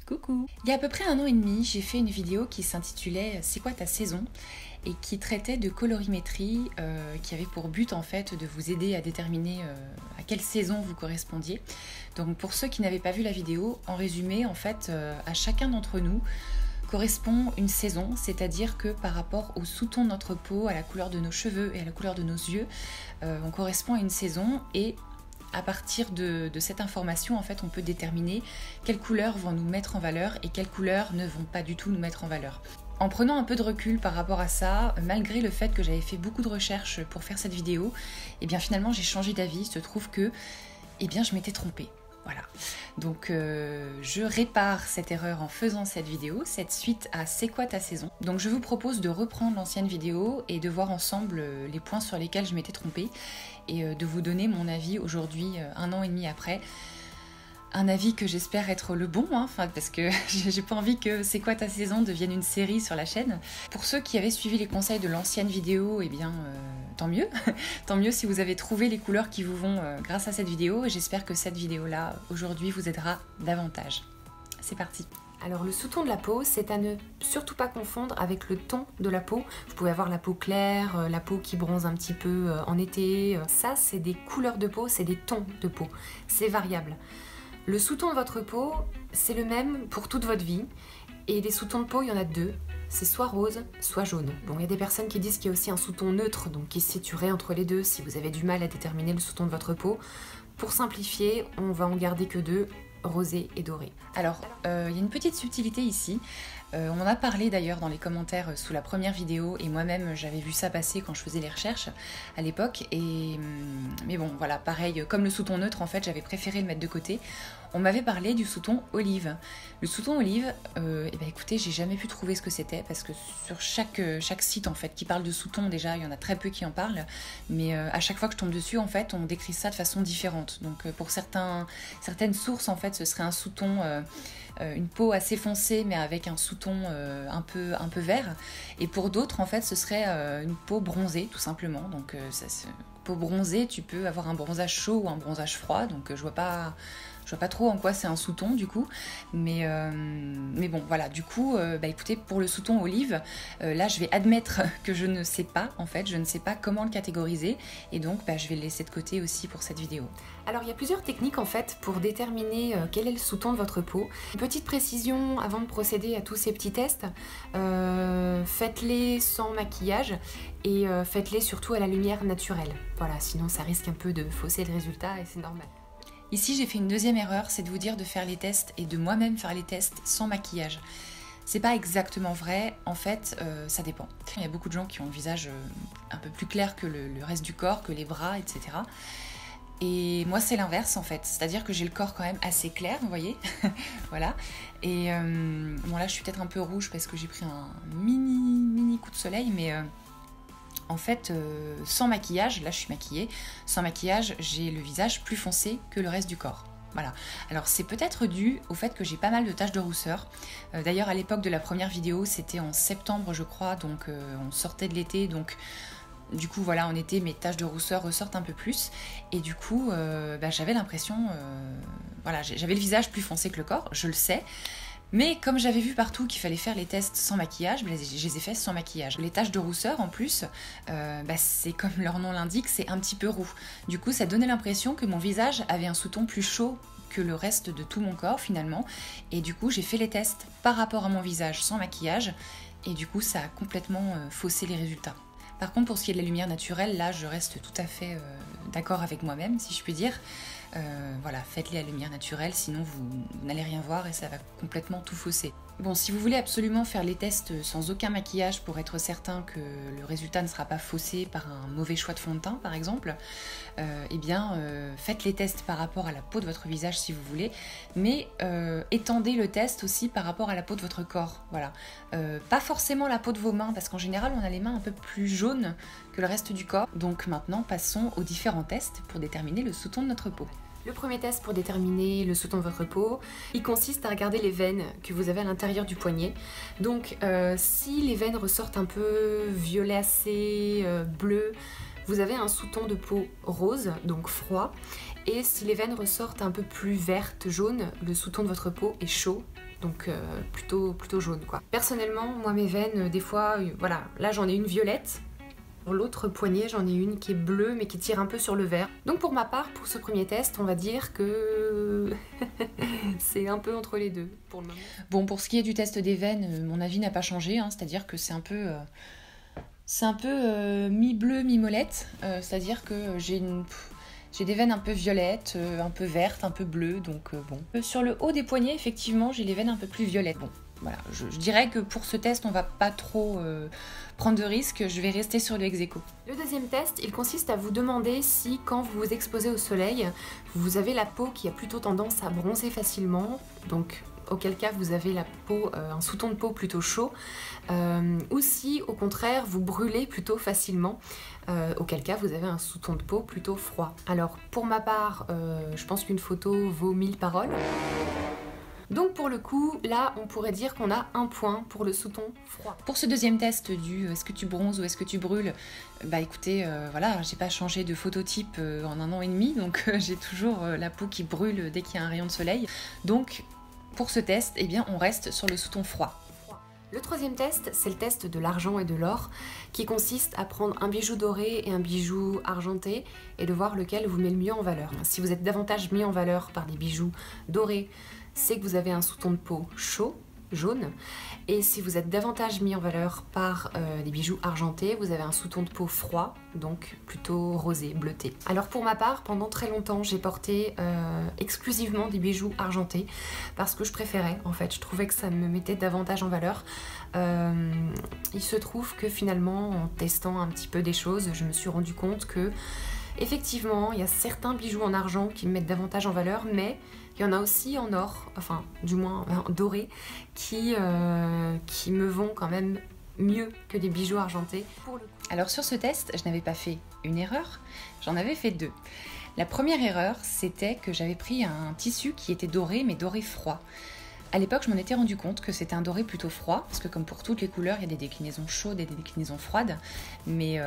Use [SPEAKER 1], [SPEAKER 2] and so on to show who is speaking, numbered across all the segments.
[SPEAKER 1] Coucou! Il y a à peu près 1 an et demi, j'ai fait une vidéo qui s'intitulait C'est quoi ta saison? Et qui traitait de colorimétrie, qui avait pour but en fait de vous aider à déterminer à quelle saison vous correspondiez. Donc pour ceux qui n'avaient pas vu la vidéo, en résumé en fait à chacun d'entre nous correspond une saison, c'est-à-dire que par rapport au sous-ton de notre peau, à la couleur de nos cheveux et à la couleur de nos yeux, on correspond à une saison et à partir de cette information, en fait, on peut déterminer quelles couleurs vont nous mettre en valeur et quelles couleurs ne vont pas du tout nous mettre en valeur. En prenant un peu de recul par rapport à ça, malgré le fait que j'avais fait beaucoup de recherches pour faire cette vidéo, et bien finalement j'ai changé d'avis. Il se trouve que je m'étais trompée. Voilà, donc je répare cette erreur en faisant cette vidéo, cette suite à C'est quoi ta saison? Donc je vous propose de reprendre l'ancienne vidéo et de voir ensemble les points sur lesquels je m'étais trompée et de vous donner mon avis aujourd'hui, 1 an et demi après. Un avis que j'espère être le bon, parce que j'ai pas envie que C'est quoi ta saison devienne une série sur la chaîne. Pour ceux qui avaient suivi les conseils de l'ancienne vidéo, tant mieux. Tant mieux si vous avez trouvé les couleurs qui vous vont grâce à cette vidéo. Et j'espère que cette vidéo-là, aujourd'hui, vous aidera davantage. C'est parti.
[SPEAKER 2] Alors le sous-ton de la peau, c'est à ne surtout pas confondre avec le ton de la peau. Vous pouvez avoir la peau claire, la peau qui bronze un petit peu en été. Ça, c'est des couleurs de peau, c'est des tons de peau. C'est variable. Le sous-ton de votre peau, c'est le même pour toute votre vie. Et les sous-tons de peau, il y en a 2. C'est soit rose, soit jaune. Bon, il y a des personnes qui disent qu'il y a aussi un sous-ton neutre, donc qui se situerait entre les deux si vous avez du mal à déterminer le sous-ton de votre peau. Pour simplifier, on va en garder que 2, rosé et doré.
[SPEAKER 1] Alors, il y a une petite subtilité ici. On en a parlé d'ailleurs dans les commentaires sous la première vidéo et moi-même j'avais vu ça passer quand je faisais les recherches à l'époque. Mais bon, voilà, pareil, comme le sous-ton neutre, en fait, j'avais préféré le mettre de côté. On m'avait parlé du sous-ton olive. Le sous-ton olive, écoutez, j'ai jamais pu trouver ce que c'était parce que sur chaque site en fait qui parle de sous-ton, déjà, il y en a très peu qui en parlent. Mais à chaque fois que je tombe dessus, en fait, on décrit ça de façon différente. Donc pour certaines sources, en fait, ce serait un sous-ton, une peau assez foncée, mais avec un sous-ton un peu vert. Et pour d'autres, en fait, ce serait une peau bronzée, tout simplement. Donc peau bronzée, tu peux avoir un bronzage chaud ou un bronzage froid. Donc je vois pas trop en quoi c'est un sous-ton du coup, mais bon voilà, du coup, écoutez, pour le sous-ton olive, là je vais admettre que je ne sais pas, en fait, je ne sais pas comment le catégoriser, et donc je vais le laisser de côté aussi pour cette vidéo.
[SPEAKER 2] Alors il y a plusieurs techniques en fait pour déterminer quel est le sous-ton de votre peau. Une petite précision avant de procéder à tous ces petits tests, faites-les sans maquillage et faites-les surtout à la lumière naturelle. Voilà, sinon ça risque un peu de fausser le résultat et c'est normal.
[SPEAKER 1] Ici, j'ai fait une deuxième erreur, c'est de vous dire de faire les tests et de moi-même faire les tests sans maquillage. C'est pas exactement vrai, en fait, ça dépend. Il y a beaucoup de gens qui ont le visage un peu plus clair que le reste du corps, que les bras, etc. Et moi, c'est l'inverse, en fait. C'est-à-dire que j'ai le corps quand même assez clair, vous voyez. Voilà. Et bon, là, je suis peut-être un peu rouge parce que j'ai pris un mini coup de soleil, mais... En fait, sans maquillage, là je suis maquillée, sans maquillage, j'ai le visage plus foncé que le reste du corps. Voilà. Alors c'est peut-être dû au fait que j'ai pas mal de taches de rousseur. D'ailleurs à l'époque de la première vidéo, c'était en septembre je crois, donc on sortait de l'été, donc du coup voilà, en été mes taches de rousseur ressortent un peu plus. Et du coup j'avais l'impression, voilà, j'avais le visage plus foncé que le corps, je le sais. Mais comme j'avais vu partout qu'il fallait faire les tests sans maquillage, je les ai fait sans maquillage. Les taches de rousseur en plus, c'est comme leur nom l'indique, c'est un petit peu roux. Du coup ça donnait l'impression que mon visage avait un sous-ton plus chaud que le reste de tout mon corps finalement. Et du coup j'ai fait les tests par rapport à mon visage sans maquillage et du coup ça a complètement faussé les résultats. Par contre pour ce qui est de la lumière naturelle, là je reste tout à fait d'accord avec moi-même si je puis dire. Voilà, faites-les à la lumière naturelle, sinon vous n'allez rien voir et ça va complètement tout fausser. Bon, si vous voulez absolument faire les tests sans aucun maquillage pour être certain que le résultat ne sera pas faussé par un mauvais choix de fond de teint par exemple, faites les tests par rapport à la peau de votre visage si vous voulez, mais étendez le test aussi par rapport à la peau de votre corps. Voilà. Pas forcément la peau de vos mains, parce qu'en général on a les mains un peu plus jaunes que le reste du corps. Donc maintenant passons aux différents tests pour déterminer le sous-ton de notre peau.
[SPEAKER 2] Le premier test pour déterminer le sous-ton de votre peau, il consiste à regarder les veines que vous avez à l'intérieur du poignet. Donc si les veines ressortent un peu violacées, bleues, vous avez un sous-ton de peau rose, donc froid. Et si les veines ressortent un peu plus vertes, jaunes, le sous-ton de votre peau est chaud. Donc plutôt jaune quoi. Personnellement, moi mes veines, des fois, voilà, là j'en ai une violette. Pour l'autre poignet, j'en ai une qui est bleue mais qui tire un peu sur le vert. Donc pour ma part, pour ce premier test, on va dire que c'est un peu entre les deux pour le moment.
[SPEAKER 1] Bon, pour ce qui est du test des veines, mon avis n'a pas changé, hein, c'est-à-dire que c'est un peu mi-bleu, mi-molette, c'est-à-dire que j'ai des veines un peu violettes, un peu vertes, un peu bleues, donc bon. Sur le haut des poignets, effectivement, j'ai les veines un peu plus violettes. Bon, voilà, je dirais que pour ce test, on va pas trop prendre de risques, je vais rester sur le ex-aequo.
[SPEAKER 2] Le deuxième test, il consiste à vous demander si, quand vous vous exposez au soleil, vous avez la peau qui a plutôt tendance à bronzer facilement, donc auquel cas vous avez la peau, un sous-ton de peau plutôt chaud, ou si au contraire vous brûlez plutôt facilement, auquel cas vous avez un sous-ton de peau plutôt froid. Alors pour ma part, je pense qu'une photo vaut 1000 paroles. Donc pour le coup, là on pourrait dire qu'on a un point pour le sous-ton froid.
[SPEAKER 1] Pour ce deuxième test du est-ce que tu bronzes ou est-ce que tu brûles, bah écoutez, voilà, j'ai pas changé de phototype en 1 an et demi, donc j'ai toujours la peau qui brûle dès qu'il y a un rayon de soleil. Donc pour ce test, eh bien on reste sur le sous-ton froid.
[SPEAKER 2] Le troisième test, c'est le test de l'argent et de l'or, qui consiste à prendre un bijou doré et un bijou argenté et de voir lequel vous met le mieux en valeur. Si vous êtes davantage mis en valeur par des bijoux dorés, c'est que vous avez un sous-ton de peau chaud, jaune, et si vous êtes davantage mis en valeur par des bijoux argentés, vous avez un sous-ton de peau froid, donc plutôt rosé, bleuté. Alors pour ma part, pendant très longtemps, j'ai porté exclusivement des bijoux argentés parce que je préférais, en fait, je trouvais que ça me mettait davantage en valeur. Il se trouve que finalement, en testant un petit peu des choses, je me suis rendu compte que effectivement, il y a certains bijoux en argent qui me mettent davantage en valeur, mais il y en a aussi en or, enfin du moins doré, qui me vont quand même mieux que des bijoux argentés.
[SPEAKER 1] Alors sur ce test, je n'avais pas fait une erreur, j'en avais fait 2. La première erreur, c'était que j'avais pris un tissu qui était doré, mais doré froid. À l'époque, je m'en étais rendu compte que c'était un doré plutôt froid, parce que comme pour toutes les couleurs, il y a des déclinaisons chaudes et des déclinaisons froides, mais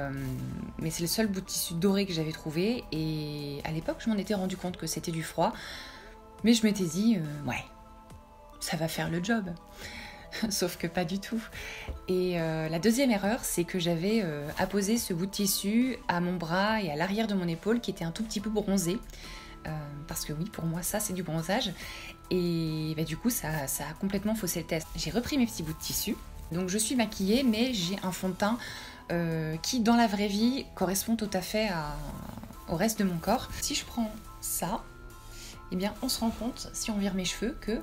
[SPEAKER 1] c'est le seul bout de tissu doré que j'avais trouvé, et à l'époque, je m'en étais rendu compte que c'était du froid, mais je m'étais dit, ouais, ça va faire le job. Sauf que pas du tout. Et la deuxième erreur, c'est que j'avais apposé ce bout de tissu à mon bras et à l'arrière de mon épaule, qui était un tout petit peu bronzé, parce que oui, pour moi, ça, c'est du bronzage. Et bah, du coup, ça a complètement faussé le test. J'ai repris mes petits bouts de tissu. Donc je suis maquillée, mais j'ai un fond de teint qui, dans la vraie vie, correspond tout à fait au reste de mon corps. Si je prends ça, eh bien, on se rend compte, si on vire mes cheveux, que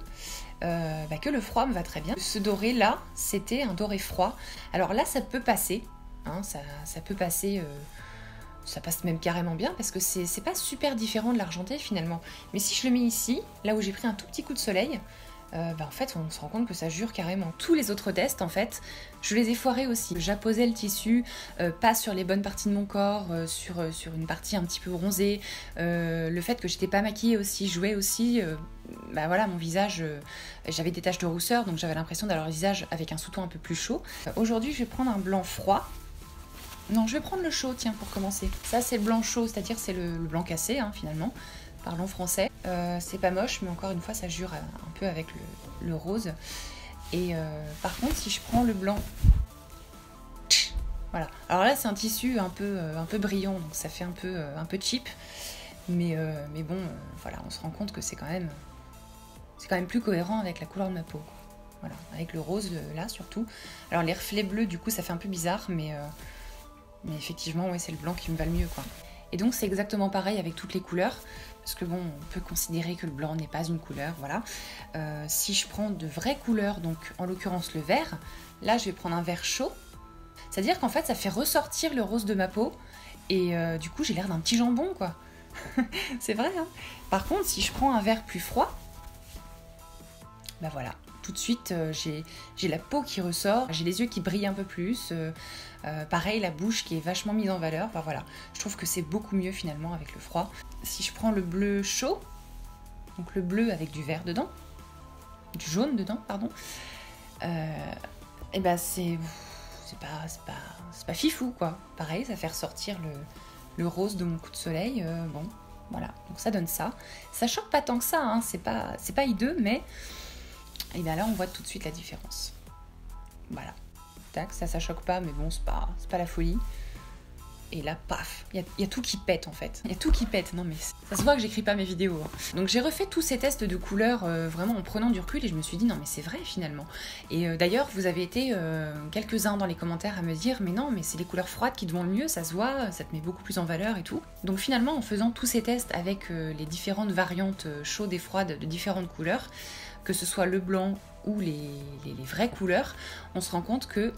[SPEAKER 1] le froid me va très bien. Ce doré-là, c'était un doré froid. Alors là, ça peut passer. Hein, ça peut passer... ça passe même carrément bien parce que c'est pas super différent de l'argenté finalement. Mais si je le mets ici, là où j'ai pris un tout petit coup de soleil, en fait on se rend compte que ça jure carrément. Tous les autres tests en fait, je les ai foirés aussi. J'apposais le tissu pas sur les bonnes parties de mon corps, sur une partie un petit peu bronzée. Le fait que j'étais pas maquillée aussi jouait aussi. Voilà, mon visage, j'avais des taches de rousseur, donc j'avais l'impression d'avoir le visage avec un sous-ton un peu plus chaud. Aujourd'hui je vais prendre un blanc froid. Non, je vais prendre le chaud, tiens, pour commencer. Ça, c'est le blanc chaud, c'est-à-dire c'est le blanc cassé, hein, finalement. Parlons français. C'est pas moche, mais encore une fois, ça jure un peu avec le rose. Et par contre, si je prends le blanc... Voilà. Alors là, c'est un tissu un peu brillant, donc ça fait un peu cheap. Mais bon, voilà, on se rend compte que c'est quand même plus cohérent avec la couleur de ma peau. Voilà, avec le rose, là, surtout. Alors, les reflets bleus, du coup, ça fait un peu bizarre, mais effectivement, ouais, c'est le blanc qui me va le mieux, quoi. Et donc, c'est exactement pareil avec toutes les couleurs, parce que bon, on peut considérer que le blanc n'est pas une couleur, voilà. Si je prends de vraies couleurs, donc en l'occurrence le vert, là, je vais prendre un vert chaud. C'est-à-dire qu'en fait, ça fait ressortir le rose de ma peau, et du coup, j'ai l'air d'un petit jambon, quoi. C'est vrai, hein. Par contre, si je prends un vert plus froid, bah voilà. Tout de suite, j'ai la peau qui ressort, j'ai les yeux qui brillent un peu plus, pareil, la bouche qui est vachement mise en valeur. Enfin, voilà, je trouve que c'est beaucoup mieux finalement avec le froid. Si je prends le bleu chaud, donc le bleu avec du vert dedans, du jaune dedans, pardon, et ben c'est pas fifou, quoi. Pareil, ça fait ressortir le rose de mon coup de soleil, bon, Voilà, donc ça donne ça. Ça choque pas tant que ça, hein. C'est pas hideux, mais et bien là on voit tout de suite la différence. Voilà, tac, ça choque pas, mais bon, c'est pas la folie. Et là, paf, il y a tout qui pète en fait. Il y a tout qui pète, non mais ça se voit que j'écris pas mes vidéos. Hein. Donc j'ai refait tous ces tests de couleurs vraiment en prenant du recul et je me suis dit non mais c'est vrai finalement. Et d'ailleurs vous avez été quelques-uns dans les commentaires à me dire mais non mais c'est les couleurs froides qui te vont le mieux, ça se voit, ça te met beaucoup plus en valeur et tout. Donc finalement en faisant tous ces tests avec les différentes variantes chaudes et froides de différentes couleurs, que ce soit le blanc ou les vraies couleurs, on se rend compte que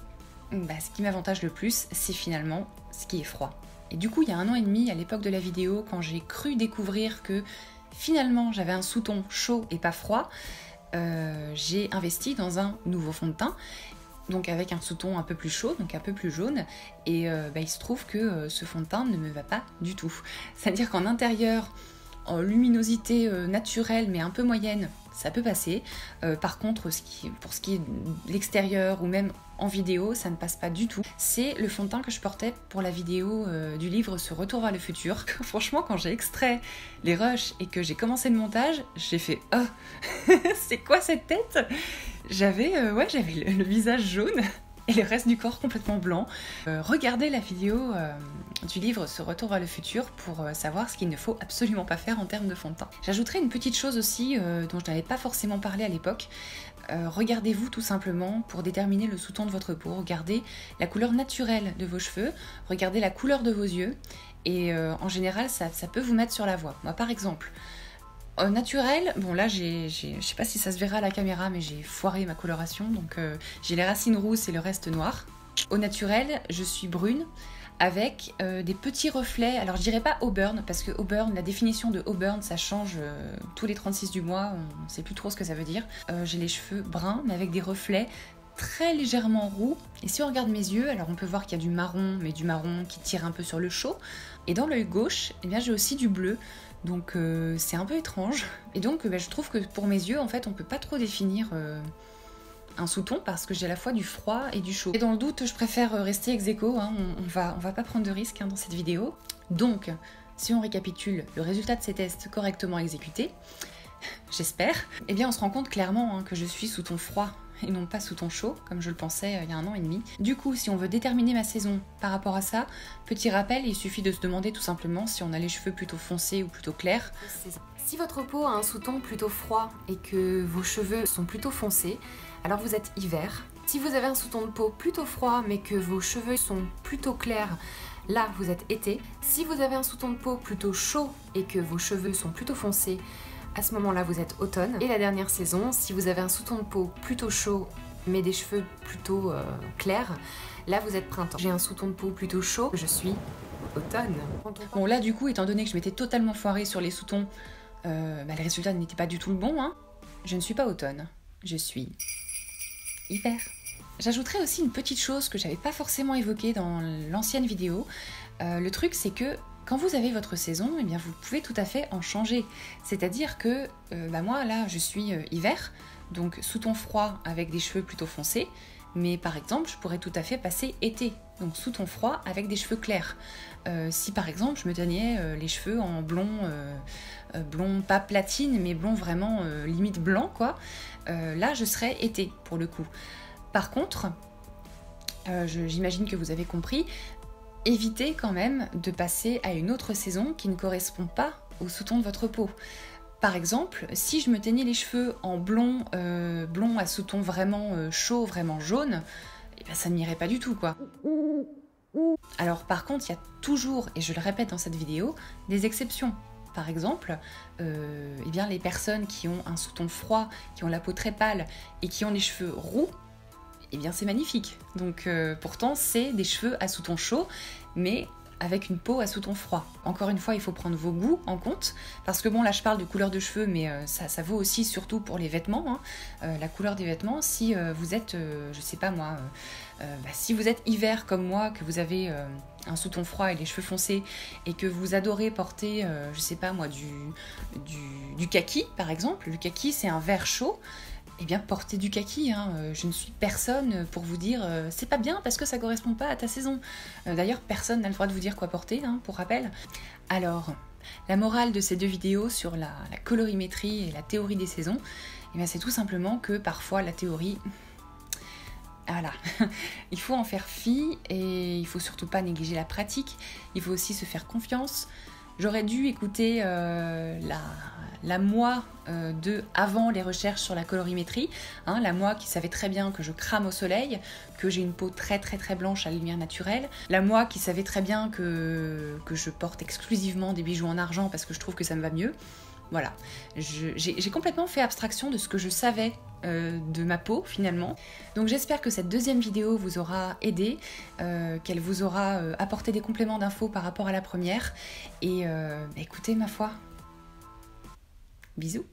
[SPEAKER 1] ce qui m'avantage le plus, c'est finalement ce qui est froid. Et du coup, il y a 1 an et demi, à l'époque de la vidéo, quand j'ai cru découvrir que finalement j'avais un sous-ton chaud et pas froid, j'ai investi dans un nouveau fond de teint, donc avec un sous-ton un peu plus chaud, donc un peu plus jaune, et il se trouve que ce fond de teint ne me va pas du tout. C'est-à-dire qu'en intérieur, en luminosité naturelle mais un peu moyenne, ça peut passer. Par contre, pour ce qui est de l'extérieur ou même en vidéo, ça ne passe pas du tout. C'est le fond de teint que je portais pour la vidéo du livre Ce Retour vers le futur. Franchement, quand j'ai extrait les rushs et que j'ai commencé le montage, j'ai fait « Oh, c'est quoi cette tête ?» J'avais le visage jaune et le reste du corps complètement blanc. Regardez la vidéo du livre Ce Retour vers le futur pour savoir ce qu'il ne faut absolument pas faire en termes de fond de teint. J'ajouterai une petite chose aussi dont je n'avais pas forcément parlé à l'époque. Regardez-vous tout simplement pour déterminer le sous-ton de votre peau. Regardez la couleur naturelle de vos cheveux, regardez la couleur de vos yeux et en général ça peut vous mettre sur la voie. Moi par exemple, naturel, bon là je sais pas si ça se verra à la caméra mais j'ai foiré ma coloration donc j'ai les racines rousses et le reste noir. Au naturel, je suis brune avec des petits reflets, alors je dirais pas auburn parce que auburn, la définition de auburn ça change tous les 36 du mois, on ne sait plus trop ce que ça veut dire. J'ai les cheveux bruns mais avec des reflets très légèrement roux et si on regarde mes yeux, alors on peut voir qu'il y a du marron mais du marron qui tire un peu sur le chaud et dans l'œil gauche, eh bien j'ai aussi du bleu. Donc c'est un peu étrange. Et donc je trouve que pour mes yeux, en fait, on peut pas trop définir un sous-ton parce que j'ai à la fois du froid et du chaud. Et dans le doute, je préfère rester ex aequo, hein, on va pas prendre de risques dans cette vidéo. Donc, si on récapitule le résultat de ces tests correctement exécutés, j'espère, eh bien on se rend compte clairement que je suis sous ton froid et non pas sous ton chaud, comme je le pensais il y a 1 an et demi. Du coup, si on veut déterminer ma saison par rapport à ça, petit rappel, il suffit de se demander tout simplement si on a les cheveux plutôt foncés ou plutôt clairs.
[SPEAKER 2] Si votre peau a un sous-ton plutôt froid et que vos cheveux sont plutôt foncés, alors vous êtes hiver. Si vous avez un sous-ton de peau plutôt froid mais que vos cheveux sont plutôt clairs, là vous êtes été. Si vous avez un sous-ton de peau plutôt chaud et que vos cheveux sont plutôt foncés, à ce moment-là, vous êtes automne. Et la dernière saison, si vous avez un sous-ton de peau plutôt chaud, mais des cheveux plutôt clairs, là, vous êtes printemps. J'ai un sous-ton de peau plutôt chaud, je suis automne.
[SPEAKER 1] Bon, là, du coup, étant donné que je m'étais totalement foirée sur les sous-tons, les résultats n'étaient pas du tout le bon. Hein. Je ne suis pas automne, je suis hiver. J'ajouterai aussi une petite chose que j'avais pas forcément évoquée dans l'ancienne vidéo. Le truc, c'est que quand vous avez votre saison, eh bien vous pouvez tout à fait en changer. C'est-à-dire que moi là je suis hiver, donc sous ton froid avec des cheveux plutôt foncés, mais par exemple je pourrais tout à fait passer été, donc sous ton froid avec des cheveux clairs. Si par exemple je me teignais les cheveux en blond, blond pas platine mais blond vraiment limite blanc quoi, là je serais été pour le coup. Par contre, j'imagine que vous avez compris, évitez quand même de passer à une autre saison qui ne correspond pas au sous-ton de votre peau. Par exemple, si je me teignais les cheveux en blond, blond à sous-ton vraiment chaud, vraiment jaune, eh bien, ça ne m'irait pas du tout quoi. Alors par contre, il y a toujours, et je le répète dans cette vidéo, des exceptions. Par exemple, eh bien, les personnes qui ont un sous-ton froid, qui ont la peau très pâle et qui ont les cheveux roux, eh bien c'est magnifique. Donc pourtant c'est des cheveux à sous-ton chaud, mais avec une peau à sous-ton froid. Encore une fois, il faut prendre vos goûts en compte, parce que bon là je parle de couleur de cheveux, mais ça vaut aussi surtout pour les vêtements. Hein. La couleur des vêtements, si vous êtes, je sais pas moi, si vous êtes hiver comme moi, que vous avez un sous-ton froid et les cheveux foncés, et que vous adorez porter, je sais pas moi, du kaki par exemple. Le kaki c'est un vert chaud. Eh bien, portez du kaki, hein. Je ne suis personne pour vous dire c'est pas bien parce que ça correspond pas à ta saison. D'ailleurs, personne n'a le droit de vous dire quoi porter, hein, pour rappel. Alors, La morale de ces deux vidéos sur la colorimétrie et la théorie des saisons, eh bien, c'est tout simplement que parfois la théorie, voilà, il faut en faire fi et il faut surtout pas négliger la pratique, il faut aussi se faire confiance. J'aurais dû écouter la moi de avant les recherches sur la colorimétrie, hein, la moi qui savait très bien que je crame au soleil, que j'ai une peau très très très blanche à la lumière naturelle, la moi qui savait très bien que je porte exclusivement des bijoux en argent parce que je trouve que ça me va mieux. Voilà, j'ai complètement fait abstraction de ce que je savais de ma peau finalement. Donc j'espère que cette deuxième vidéo vous aura aidé, qu'elle vous aura apporté des compléments d'infos par rapport à la première. Et écoutez ma foi, bisous.